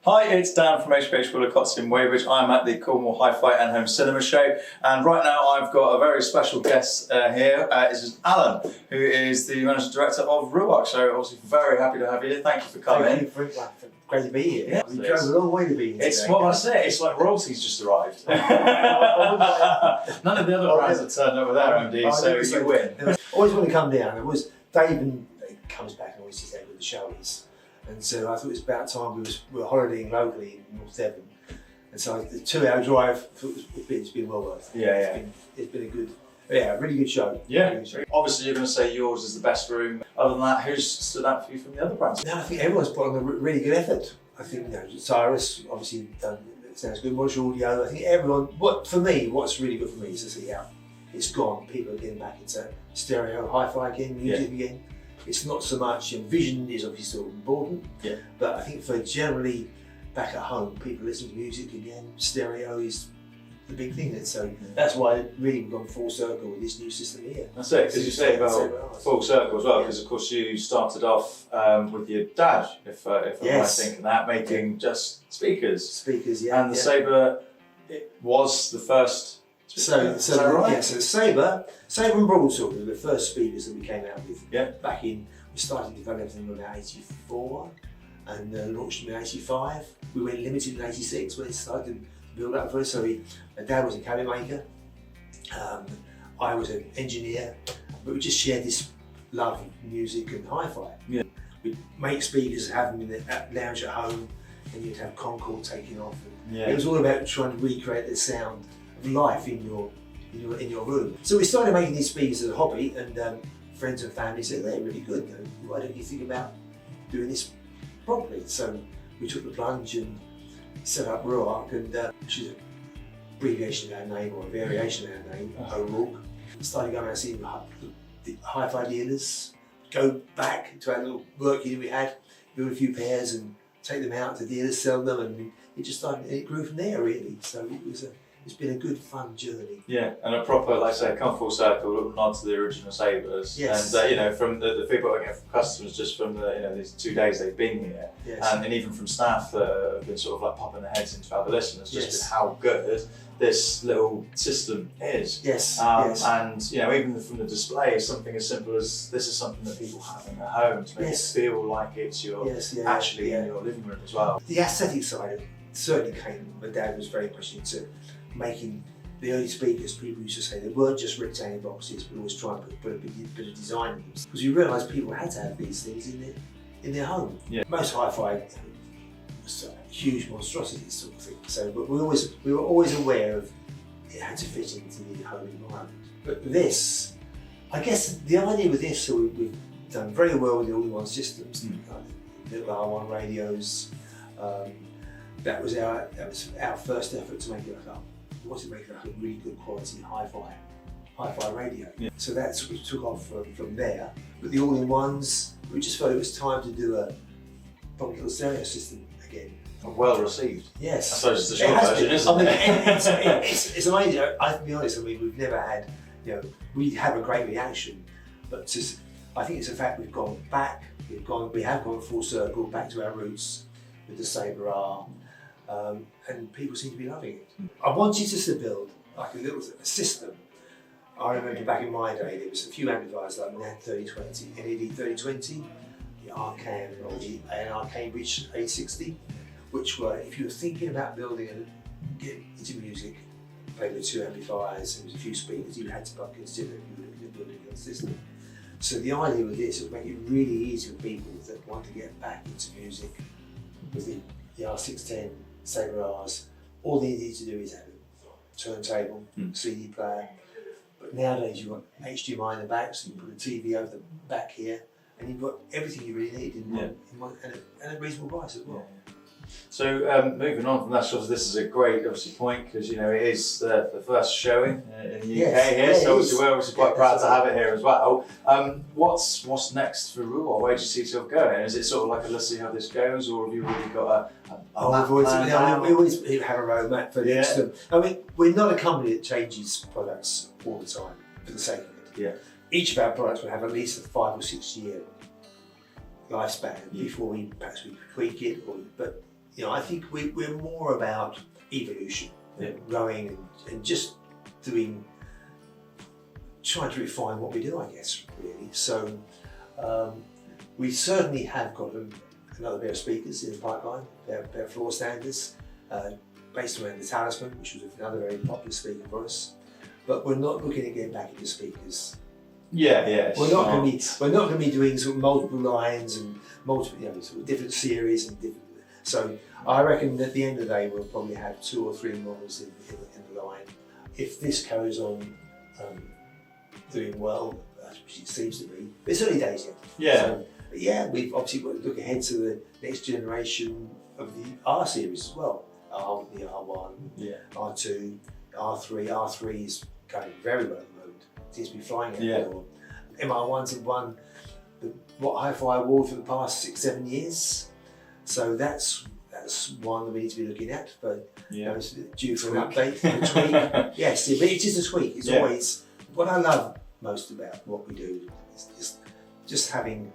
Hi, it's Dan from HBH Willocots in Weybridge. I'm at the Cornwall Hi-Fi and Home Cinema Show, and right now I've got a very special guest here. This is Alan, who is the Managing Director of Ruark. So obviously very happy to have you here. Thank you for coming. Thank you for great to be here. Yeah, we drove a long way to be here. It's what I say. It's like royalty's just arrived. None of the other brands have turned up with their MD, so you win. Always want to come down. It was Dave and comes back and always says how good the show is. And so I thought it was about time we were holidaying locally in North Devon. And so the 2-hour drive, it's been well worth it. Yeah. It's been a good, really good show. Yeah. Really good show. Obviously you're going to say yours is the best room. Other than that, who's stood out for you from the other brands? No, I think everyone's put on a really good effort. I think Cyrus obviously done, sounds good. Mosh Audio. I think everyone. What's really good for me is to see how it's gone. People are getting back into stereo, hi-fi again, music again. It's not so much. Vision is obviously still important. Yeah. But I think for generally back at home, people listen to music again. Stereo is the big thing. And so that's why really we've gone full circle with this new system here. That's it, because you say about full circle as well, because of course you started off with your dad, if I'm right thinking that, making just speakers. Speakers, yeah. And the Sabre, it was the first. So Sabre and Broadsword were the first speakers that we came out with. Yeah. Back in, we started developing them in about 84 and launched them in 85. We went limited in 86 when it started to build up for us. So my dad was a cabinet maker, I was an engineer, but we just shared this love of music and hi-fi. Yeah. We'd make speakers, have them in the lounge at home, and you'd have Concord taking off. And it was all about trying to recreate the sound of life in your room. So we started making these speakers as a hobby, and friends and family said they're really good. Why don't you think about doing this properly? So we took the plunge and set up Ruark, and which is an abbreviation of our name or a variation of our name, O'Rourke. Started going out seeing the hi-fi dealers, go back to our little work unit we had, build a few pairs and take them out to dealers, sell them, and it just started, and it grew from there really. So it's been a good fun journey. Yeah, and a proper, like I say, come full circle, little nod to the original Sabres. Yes. And from the feedback I get from customers just from the these 2 days they've been here, and even from staff that have been sort of like popping their heads into other listeners, just with how good this little system is. And even from the display, something as simple as this is something that people have in their home to make it feel like it's actually in your living room as well. The aesthetic side certainly came. My dad was very much into making the early speakers. People used to say they weren't just rectangular boxes, but always try and put a bit of design in them. Because we realised people had to have these things in their home. Yeah. Most hi-fi was huge monstrosities sort of thing. So, but we were always aware of it had to fit into the home environment. But with this, I guess the idea with this, so we've done very well with the all-in-one systems, like the R1 radios. That was our first effort to make it like a really good quality hi-fi radio. Yeah. So that's we took off from there. But the all-in-ones, we just felt it was time to do a proper little stereo system again. Well received. Yes. I suppose it's the short version, isn't it? It's amazing. I have to be honest. I mean, we've never had, we have a great reaction, but I think it's a fact we've gone back. We have gone full circle back to our roots with the Sabre R. And people seem to be loving it. I wanted us to build like a little system. I remember back in my day, there was a few amplifiers like NAD 3020, NED 3020, the Arcan or the A&R Cambridge 860, which were, if you were thinking about building and getting into music, play with 2 amplifiers and a few speakers, you had to consider if you were looking at building a system. So the idea with this was make it really easy for people that want to get back into music with the R610, Sabre Rs. All they need to do is have a turntable, CD player. But nowadays you've got HDMI in the back, so you can put a TV over the back here, and you've got everything you really need in one and a reasonable price as well. Yeah. So moving on from that, so this is a great point because it is the first showing in the UK here, so obviously we're quite proud to have it here as well. What's next for Ruark? Where do you see yourself going? Is it sort of like let's see how this goes, or have you really got a map plan? We always have a roadmap for next. I mean, we're not a company that changes products all the time for the sake of it. Yeah. Each of our products will have at least a 5 or 6 year lifespan before we tweak it, but I think we're more about evolution, growing and just trying to refine what we do, I guess, really. So we certainly have got another pair of speakers in the pipeline, pair of floor standers, based around the Talisman, which was another very popular speaker for us. But we're not looking at getting back into speakers. Yeah. We're not going to be doing sort of multiple lines and multiple, sort of different series and different. So I reckon at the end of the day we'll probably have 2 or 3 models in the line. If this carries on doing well, which it seems to be, but it's early days yet. Yeah. So, we've obviously got to look ahead to the next generation of the R series as well. The R1, R2, R3. R3 is going very well at the moment. It seems to be flying out the door. MR1s have won the Hi-Fi Award for the past 6-7 years. So that's one that we need to be looking at. But it's due for an update, a tweak. Yes, but it's just a tweak. It's always what I love most about what we do is just having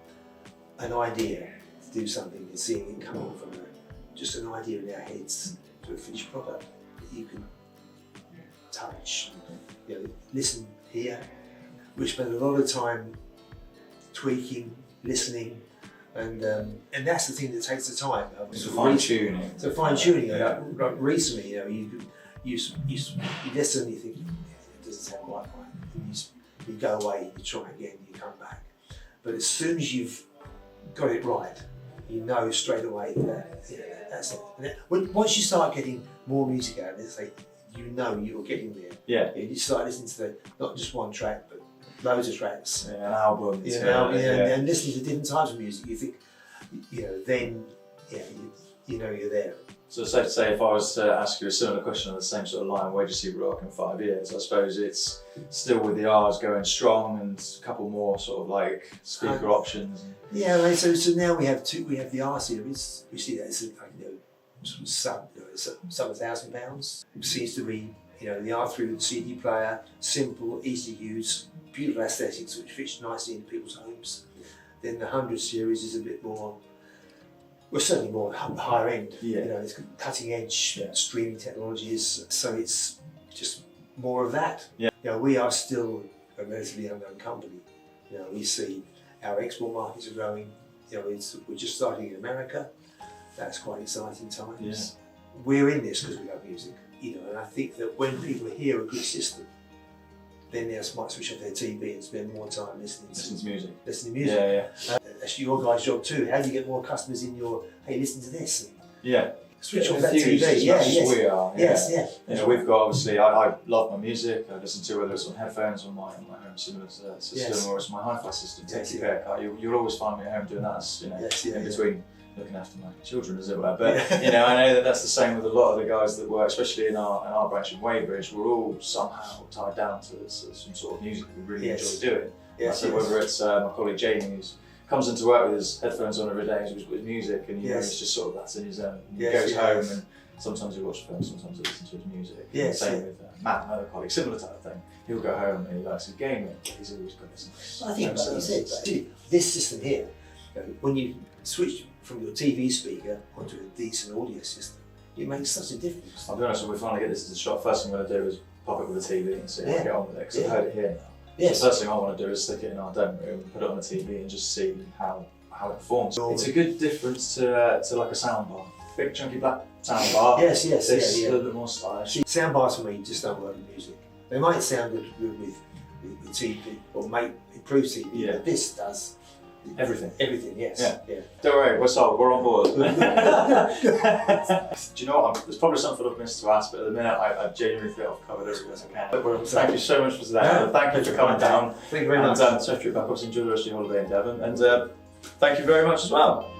an idea to do something and seeing it come on from just an idea in our heads to a finished product that you can touch, listen, hear. We spend a lot of time tweaking, listening, and that's the thing that takes the time. It's fine tuning. So fine tuning. Like recently, you listen and you think it doesn't sound quite right. And you go away, you try again, you come back. But as soon as you've got it right, you know straight away that that's it. And once you start getting more music out of it, you're getting there. Yeah. You start listening to not just one track, but loads of tracks. An album. And listening to different types of music, you think, then you're there. So it's safe to say, if I was to ask you a similar question on the same sort of line, where do you see Ruark in 5 years? I suppose it's still with the R's going strong and a couple more sort of like speaker options. Yeah, so now we have the R series. We see that it's sub £1,000. It seems to be the R3 with the CD player, simple, easy to use, beautiful aesthetics which fits nicely into people's homes. Then the 100 series is a bit more. We're certainly more higher end. It's cutting edge streaming technologies, so it's just more of that. We are still a relatively unknown company. We see our export markets are growing. We're just starting in America. That's quite exciting times. We're in this because we love music, and I think that when people hear a good system, then they might switch off their TV and spend more time listening to music. That's your guys' job too. How do you get more customers in your, hey, listen to this? Switch off that TV. We are. We've got obviously. I love my music. I listen to whether it's on headphones or my home cinema system or it's my hi-fi system. Take your haircut. You'll always find me at home doing that. In between looking after my children, as it were. But I know that's the same with a lot of the guys that work, especially in our branch in Weybridge. We're all somehow tied down to some sort of music we really enjoy doing. So whether it's my colleague Jamie, who's comes into work with his headphones on every day with music, and he's just sort of that's in his zone. He goes home and sometimes he watches films, sometimes he listens to his music. Same with Matt, another colleague, similar type of thing. He'll go home and he likes his gaming, but he's always got his nice. I think that's what you said. This system here, when you switch from your TV speaker onto a decent audio system, it makes such a difference. I'll be honest, when we finally get this as a shot, first thing I'm going to do is pop it with the TV and see how I get on with it, because I've heard it here now. The first thing I want to do is stick it in our demo room, put it on the TV and just see how it performs. It's a good difference to like a soundbar. Big chunky black soundbar. Yes. It's a little bit more stylish. Soundbars for me just don't work with music. They might sound good with TV or might improve TV, but this does everything. Yes. Don't worry, we're sold. We're on board. Do you know what? There's probably something I've missed to ask, but at the minute I genuinely feel I've covered everything I can. Thank you so much for today. Thank you for coming down. Thank you very much. And Swift Trip back up. Enjoy the rest of your holiday in Devon. And thank you very much as well.